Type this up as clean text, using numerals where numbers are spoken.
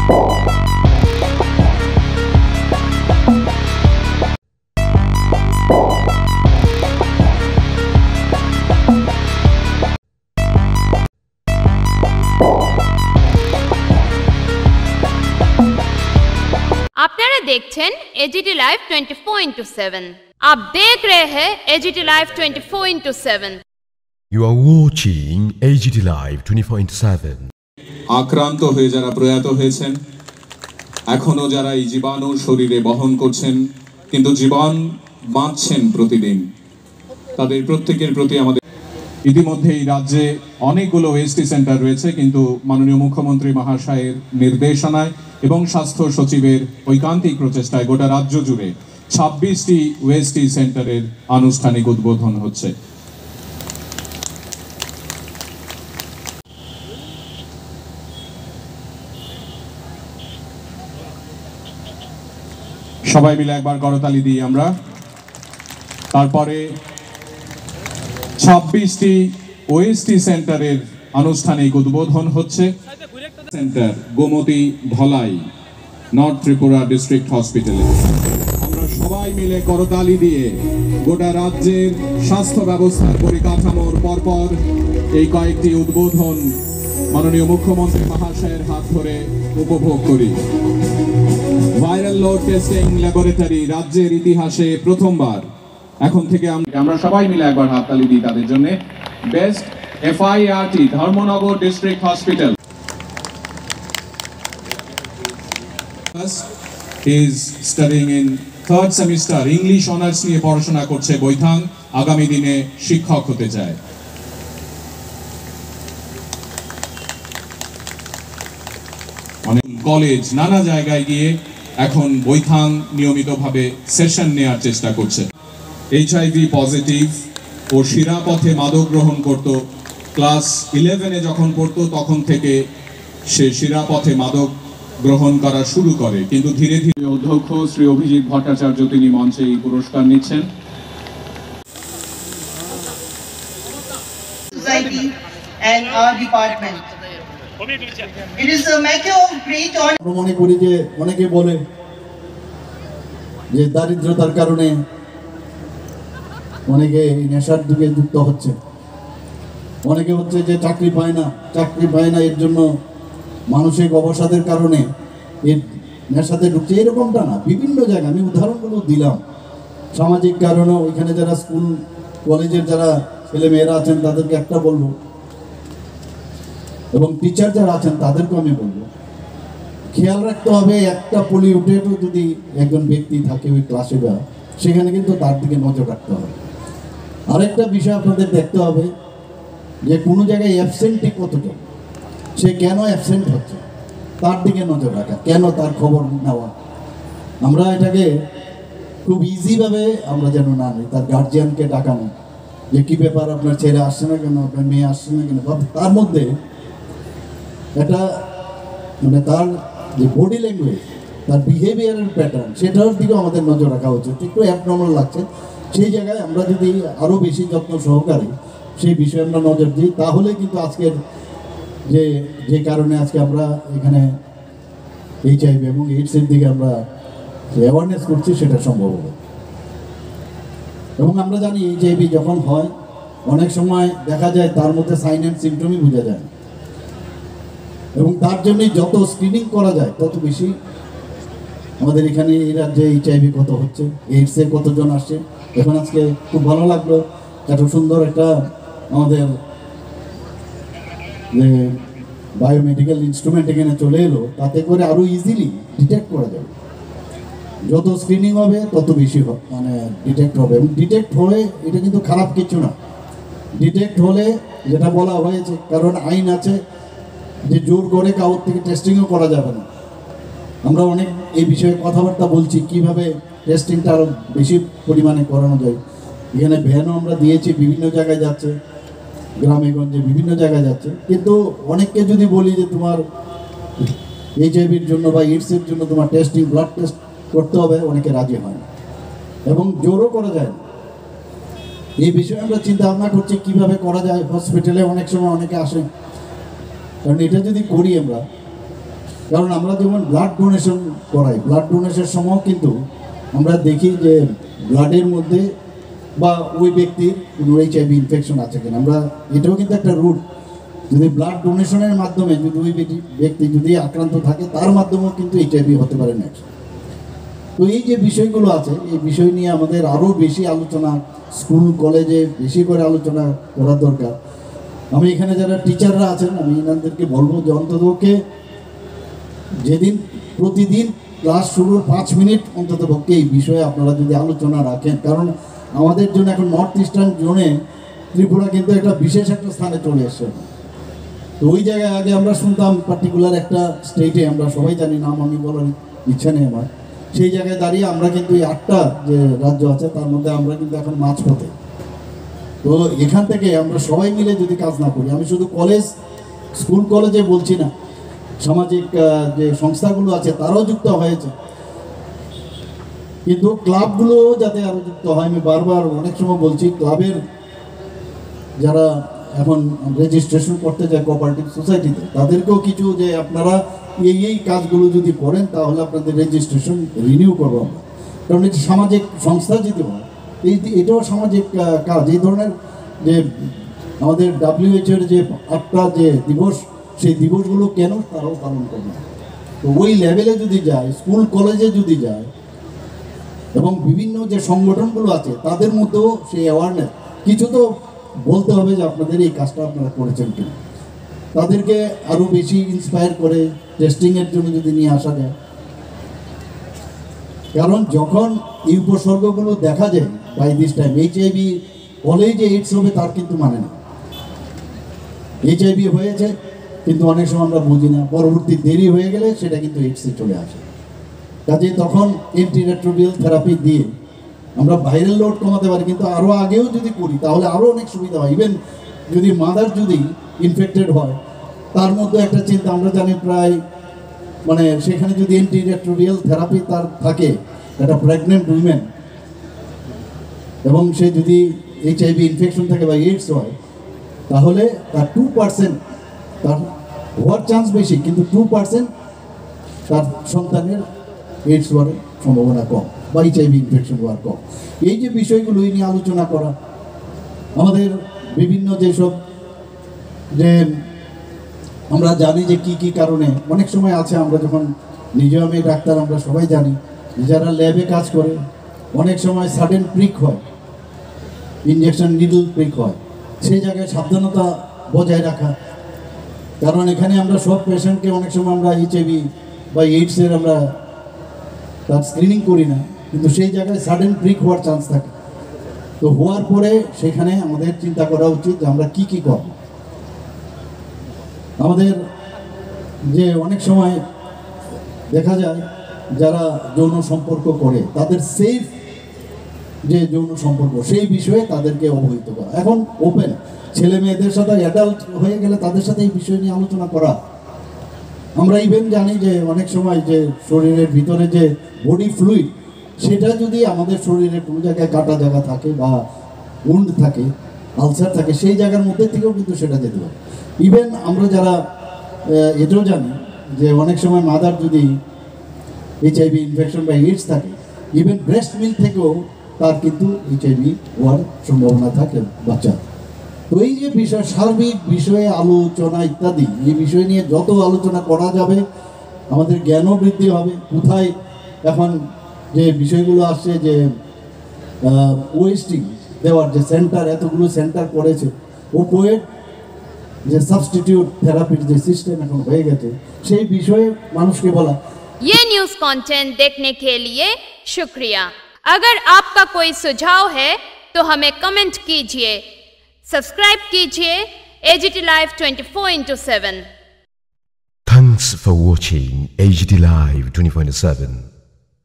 আপনারা দেখছেন AGT live 24/7। आप देख रहे हैं AGT live 24/7। You are watching AGT Live 24/7। আক্রান্ত হয়ে যারা প্রয়াত হয়েছেন, এখনো যারা এই জীবাণু শরীরে বহন করছেন কিন্তু জীবন বাঁচছেন প্রতিদিন, তাদের প্রত্যেকের প্রতি আমাদের ইতিমধ্যে এই রাজ্যে অনেকগুলো ওএসটি সেন্টার রয়েছে, কিন্তু মাননীয় মুখ্যমন্ত্রী মহাশয়ের নির্দেশনায় এবং স্বাস্থ্য সচিবের ঐকান্তিক প্রচেষ্টায় গোটা রাজ্য জুড়ে 26টি ওএসটি সেন্টারের আনুষ্ঠানিক উদ্বোধন হচ্ছে। সবাই মিলে একবার করতালি দিই আমরা। তারপরে 26টি ওএসটি সেন্টারের আনুষ্ঠানিক উদ্বোধন হচ্ছে। Centre Gomati Dhalai, North Tripura district হসপিটালে। আমরা সবাই মিলে করতালি দিয়ে গোটা রাজ্যের স্বাস্থ্য ব্যবস্থার পরিকাঠামোর পরপর এই কয়েকটি উদ্বোধন মাননীয় মুখ্যমন্ত্রী মহাশয়ের হাত ধরে উপভোগ করি। ভাইরাল লোড টেস্টিং ল্যাবরেটরি রাজ্যের ইতিহাসে প্রথমবার। এখন থেকে আমরা সবাই মিলে একবার হাততালি দিই তাদের জন্য। Best FIRT Dharmanagar district hospital is studying in third semester English honors নিয়ে পড়াশোনা করছে বৈথাং, আগামী দিনে শিক্ষক হতে চায়। অনেক কলেজ নানা জায়গায় গিয়ে এখন বৈথাং নিয়মিতভাবে সেশন নেওয়ার চেষ্টা করছে। এইচআইভি পজিটিভ ও শিরাপথে মাদক গ্রহণ করত, ক্লাস 11-এ যখন পড়তো তখন থেকে সে শিরাপথে মাদক গ্রহণ করা শুরু করে, কিন্তু ধীরে ধীরে অধ্যক্ষ শ্রী অভিজিৎ ভট্টাচার্য তিনি মঞ্চে এই পুরস্কার নিচ্ছেন। Society and our department. It is a matter of great honor. মনে করি যে অনেকে বলে যে দারিদ্রতার কারণে অনেকে নেশার দিকে যুক্ত হচ্ছে, অনেকে হচ্ছে যে চাকরি পায় না, এর জন্য মানসিক অবসাদের কারণে এর নেশাতে ঢুকছে। এরকমটা না, বিভিন্ন জায়গায় আমি উদাহরণগুলো দিলাম। সামাজিক কারণে ওইখানে যারা স্কুল কলেজের যারা ছেলে মেয়েরা আছেন তাদেরকে একটা বলবো, এবং টিচার যারা আছেন তাদেরকেও আমি বলবো, খেয়াল রাখতে হবে একটা পলিউটেডও যদি একজন ব্যক্তি থাকে ওই ক্লাসে বা সেখানে কিন্তু তার দিকে নজর রাখতে হবে। আরেকটা বিষয় আপনাদের দেখতে হবে যে কোনো জায়গায় অ্যাবসেন্টটি কতটা, সে কেন অ্যাবসেন্ট হচ্ছে তার দিকে নজর রাখা, কেন তার খবর নেওয়া। আমরা এটাকে খুব ইজিভাবে আমরা যেন না নিই, তার গার্জিয়ানকে ডাকানো যে কী ব্যাপার, আপনার ছেলে আসছে না কেন, আপনার মেয়ে আসছে না কেন। তার মধ্যে এটা মানে তার যে বডি ল্যাঙ্গুয়েজ, তার বিহেভিয়ারের প্যাটার্ন, সেটার দিকেও আমাদের নজর রাখা উচিত। একটু অ্যাবনর্মাল লাগছে, সেই জায়গায় আমরা যদি আরও বেশি যত্ন সহকারে সেই বিষয়ে আমরা নজর দিই, তাহলে কিন্তু আজকের যে কারণে আজকে আমরা এখানে এইচআইভি এবং এইডসের দিকে আমরা অ্যাওয়ারনেস করছি সেটা সম্ভব হবে। এবং আমরা জানি এইচআইভি যখন হয় অনেক সময় দেখা যায় তার মধ্যে সাইন অ্যান্ড সিমটমই বোঝা যায়, এবং তার জন্যই যত স্ক্রিনিং করা যায় তত বেশি আমাদের এখানে এই রাজ্যে এইচআইভি কত হচ্ছে, এইডসে কতজন আসছে। এখন আজকে খুব ভালো লাগলো, এত সুন্দর একটা আমাদের যে বায়োমেডিক্যাল ইনস্ট্রুমেন্ট এখানে চলে এলো, তাতে করে আরও ইজিলি ডিটেক্ট করা যাবে। যত স্ক্রিনিং হবে তত বেশি মানে ডিটেক্ট হবে, এবং ডিটেক্ট হলে এটা কিন্তু খারাপ কিছু না। ডিটেক্ট হলে যেটা বলা হয়েছে, কারণ আইন আছে যে জোর করে কারোর থেকে টেস্টিংও করা যাবে না। আমরা অনেক এই বিষয়ে কথাবার্তা বলছি কীভাবে টেস্টিংটা আরও বেশি পরিমাণে করানো যায়। এখানে ভ্যানও আমরা দিয়েছি, বিভিন্ন জায়গায় যাচ্ছে, গ্রামে গঞ্জে বিভিন্ন জায়গায় যাচ্ছে। কিন্তু অনেককে যদি বলি যে তোমার এইচআইভির জন্য বা এইডসের জন্য তোমার টেস্টিং ব্লাড টেস্ট করতে হবে, অনেকে রাজি হয় না এবং জোরও করা যায় না। এই বিষয়ে আমরা চিন্তা ভাবনা করছি কীভাবে করা যায়। হসপিটালে অনেক সময় অনেকে আসে, কারণ এটা যদি করি আমরা কারণ আমরা যেমন ব্লাড ডোনেশন করাই, ব্লাড ডোনেশনের সময় কিন্তু আমরা দেখি যে ব্লাডের মধ্যে বা ওই ব্যক্তির কোনো HIV ইনফেকশন আছে কিনা। আমরা এটাও কিন্তু একটা রুট, যদি ব্লাড ডোনেশনের মাধ্যমে যদি ওই ব্যক্তি যদি আক্রান্ত থাকে তার মাধ্যমেও কিন্তু HIV হতে পারে না। তো এই যে বিষয়গুলো আছে, এই বিষয় নিয়ে আমাদের আরও বেশি আলোচনা স্কুল কলেজে বেশি করে আলোচনা করা দরকার। আমি এখানে যারা টিচাররা আছেন আমি এনাদেরকে বলবো যে অন্ততপক্ষে যেদিন প্রতিদিন ক্লাস শুরুর 5 মিনিট অন্ততপক্ষে এই বিষয়ে আপনারা যদি আলোচনা রাখেন, কারণ আমাদের জন্য এখন নর্থ ইস্টার্ন জোনে ত্রিপুরা কিন্তু একটা বিশেষ একটা স্থানে চলে এসছে। তো ওই জায়গায় আগে আমরা শুনতাম পার্টিকুলার একটা স্টেটে, আমরা সবাই জানি, নাম আমি বলার ইচ্ছা নেই আমার, সেই জায়গায় দাঁড়িয়ে আমরা কিন্তু এই 8টা যে রাজ্য আছে তার মধ্যে আমরা কিন্তু এখন মাঝপথে। তো এখান থেকে আমরা সবাই মিলে যদি কাজ না করি, আমি শুধু কলেজ স্কুল কলেজে বলছি না, সামাজিক যে সংস্থাগুলো আছে তারাও যুক্ত হয়েছে, কিন্তু ক্লাবগুলোও যাতে আরও যুক্ত হয়। আমি বারবার অনেক সময় বলছি, ক্লাবের যারা এখন রেজিস্ট্রেশন করতে যায় কোঅপারেটিভ সোসাইটিতে তাদেরকেও কিছু যে আপনারা এই কাজগুলো যদি করেন তাহলে আপনাদের রেজিস্ট্রেশন রিনিউ করবো আমরা। কারণ এটি সামাজিক সংস্থা যদি হয়, এটাও সামাজিক কাজ। এই ধরনের যে আমাদের WHO এর যে 8টা যে দিবস, সেই দিবসগুলো কেন তারাও পালন করবে। তো ওই লেভেলে যদি যায়, স্কুল কলেজে যদি যায়, এবং বিভিন্ন যে সংগঠনগুলো আছে তাদের মধ্যেও সেই অ্যাওয়ারনেস কিছু তো বলতে হবে যে আপনাদের এই কাজটা আপনারা করেছেন কিনা, তাদেরকে আরও বেশি ইন্সপায়ার করে টেস্টিংয়ের জন্য যদি নিয়ে আসা যায়। কারণ যখন এই উপসর্গগুলো দেখা যায় বাই দিস টাইম, HIV হলেই যে এইডস হবে তার কিন্তু মানে না। HIV হয়েছে কিন্তু অনেক সময় আমরা বুঝি না, পরবর্তী দেরি হয়ে গেলে সেটা কিন্তু এইডসে চলে আসে। কাজে তখন অ্যান্টিরেট্রোভিরাল থেরাপি দিয়ে আমরা ভাইরাল লোড কমাতে পারি, কিন্তু আরও আগেও যদি করি তাহলে আরও অনেক সুবিধা হয়। ইভেন যদি মাদার যদি ইনফেক্টেড হয়, তার মধ্যে একটা চিন্তা, আমরা জানি প্রায় মানে সেখানে যদি অ্যান্টিরেট্রোভিরাল থেরাপি তার থাকে, একটা প্রেগনেন্ট উইমেন, এবং সে যদি HIV ইনফেকশন থাকে বা এইডস হয়, তাহলে তার 2% তার হওয়ার চান্স বেশি, কিন্তু 2% তার সন্তানের এইডস হওয়ার সম্ভাবনা কম বা HIV ইনফেকশন হওয়ার কম। এই যে বিষয়গুলো নিয়ে আলোচনা করা, আমাদের বিভিন্ন যেসব যে আমরা জানি যে কি কারণে অনেক সময় আছে, আমরা যখন নিজেও আমি ডাক্তার আমরা সবাই জানি, যারা ল্যাবে কাজ করে অনেক সময় সাডেন প্রিক হয়, ইনজেকশন নিডল প্রিক হয়, সেই জায়গায় সাবধানতা বজায় রাখা। কারণ এখানে আমরা সব পেশেন্টকে অনেক সময় আমরা HIV বা এইডসের আমরা তার স্ক্রিনিং করি না, কিন্তু সেই জায়গায় সাডেন প্রিক হওয়ার চান্স থাকে। তো হওয়ার পরে সেখানে আমাদের চিন্তা করা উচিত যে আমরা কি করব। আমাদের যে অনেক সময় দেখা যায় যারা যৌন সম্পর্ক করে তাদের সেফ যে যৌন সম্পর্ক সেই বিষয়ে তাদেরকে অবহিত করা, এখন ওপেন ছেলে মেয়েদের সাথে অ্যাডাল্ট হয়ে গেলে তাদের সাথে এই বিষয় নিয়ে আলোচনা করা। আমরা ইভেন জানি যে অনেক সময় যে শরীরের ভিতরে যে বডি ফ্লুইড, সেটা যদি আমাদের শরীরে কোনো জায়গায় কাটা জায়গা থাকে বা উন্ড থাকে, আলসার থাকে, সেই জায়গার মধ্যে থেকেও কিন্তু সেটা যেতে পারে। ইভেন আমরা যারা এটাও জানি যে অনেক সময় মাদার যদি HIV ইনফেকশন বা এইডস থাকে, ইভেন ব্রেস্ট মিল্ক থেকেও তার কিন্তু HIV হওয়ার সম্ভাবনা থাকে বাচ্চা। তো এই যে বিষয়, সার্বিক বিষয়ে আলোচনা ইত্যাদি, এই বিষয় নিয়ে যত আলোচনা করা যাবে আমাদের জ্ঞানও বৃদ্ধি হবে। কোথায় এখন যে বিষয়গুলো আসছে যে ওয়েস্টিং দেওয়ার যে সেন্টার, এতগুলো সেন্টার করেছে, ওপোয়েড যে সাবস্টিটিউট থেরাপির যে সিস্টেম এখন হয়ে গেছে, সেই বিষয়ে মানুষকে বলা। ये न्यूज़ कंटेंट देखने के लिए शुक्रिया। अगर आपका कोई सुझाव है तो हमें कमेंट कीजिए, सब्सक्राइब कीजिए AGT Live 24/7। Thanks for watching AGT Live 24/7.